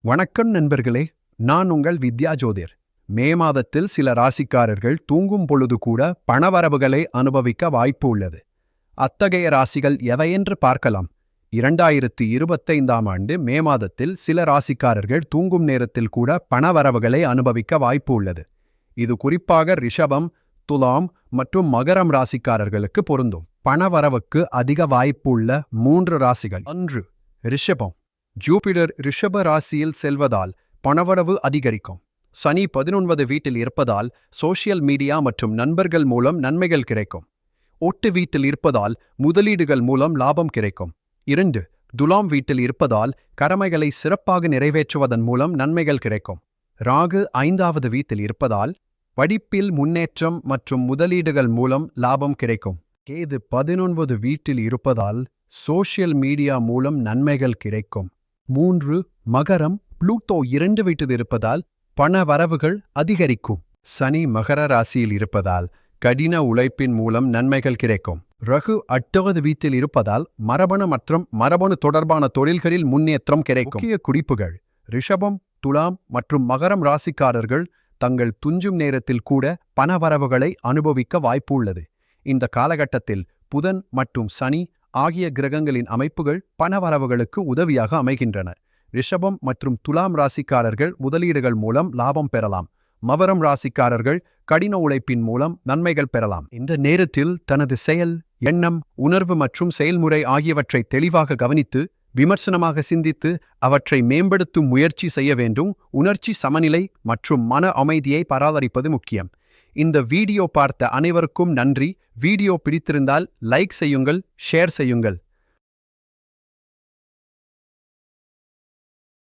வணக்கம் நண்பர்களே, நான் உங்கள் வித்யா ஜோதிர். மே மாதத்தில் சில ராசிக்காரர்கள் தூங்கும் பொழுது கூட பணவரவுகளை அனுபவிக்க வாய்ப்பு உள்ளது. அத்தகைய ராசிகள் எவையென்று பார்க்கலாம். 2025ஆம் ஆண்டு மே மாதத்தில் சில ராசிக்காரர்கள் தூங்கும் நேரத்தில் கூட பணவரவுகளை அனுபவிக்க வாய்ப்பு உள்ளது. இது குறிப்பாக ரிஷபம், துலாம் மற்றும் மகரம் ராசிக்காரர்களுக்கு பொருந்தும். பணவரவுக்கு அதிக வாய்ப்பு உள்ள 3 ராசிகள். 1. ரிஷபம். ஜூபிடர் ரிஷப ராசியில் செல்வதால் பணவரவு அதிகரிக்கும். சனி 19 வீட்டில் இருப்பதால் சோஷியல் மீடியா மற்றும் நண்பர்கள் மூலம் நன்மைகள் கிடைக்கும். ஒட்டு வீட்டில் இருப்பதால் முதலீடுகள் மூலம் லாபம் கிடைக்கும். 2. துலாம் வீட்டில் இருப்பதால் கடமைகளை சிறப்பாக நிறைவேற்றுவதன் மூலம் நன்மைகள் கிடைக்கும். ராகு 5வது வீட்டில் இருப்பதால் படிப்பில் முன்னேற்றம் மற்றும் முதலீடுகள் மூலம் லாபம் கிடைக்கும். கேது 19 வீட்டில் இருப்பதால் சோஷியல் மீடியா மூலம் நன்மைகள் கிடைக்கும். 3. மகரம். புளூட்டோ 2 வீட்டில் இருப்பதால் பண வரவுகள் அதிகரிக்கும். சனி மகர ராசியில் இருப்பதால் கடின உழைப்பின் மூலம் நன்மைகள் கிடைக்கும். ரகு 8வது வீட்டில் இருப்பதால் மரபணு மற்றும் மரபணு தொடர்பான தொழில்களில் முன்னேற்றம் கிடைக்கும். முக்கிய குறிப்புகள்: ரிஷபம், துலாம் மற்றும் மகரம் ராசிக்காரர்கள் தங்கள் துஞ்சும் நேரத்தில் கூட பணவரவுகளை அனுபவிக்க வாய்ப்பு உள்ளது. இந்த காலகட்டத்தில் புதன் மற்றும் சனி ஆகிய கிரகங்களின் அமைப்புகள் பணவரவுகளுக்கு உதவியாக அமைகின்றன. ரிஷபம் மற்றும் துலாம் ராசிக்காரர்கள் முதலீடுகள் மூலம் லாபம் பெறலாம். மகரம் ராசிக்காரர்கள் கடின உழைப்பின் மூலம் நன்மைகள் பெறலாம். இந்த நேரத்தில் தனது செயல், எண்ணம், உணர்வு மற்றும் செயல்முறை ஆகியவற்றை தெளிவாக கவனித்து விமர்சனமாக சிந்தித்து அவற்றை மேம்படுத்தும் முயற்சி செய்ய வேண்டும். உணர்ச்சி சமநிலை மற்றும் மன அமைதியை பராமரிப்பது முக்கியம். இந்த வீடியோ பார்த்த அனைவருக்கும் நன்றி. வீடியோ பிடித்திருந்தால் லைக் செய்யுங்கள், ஷேர் செய்யுங்கள்.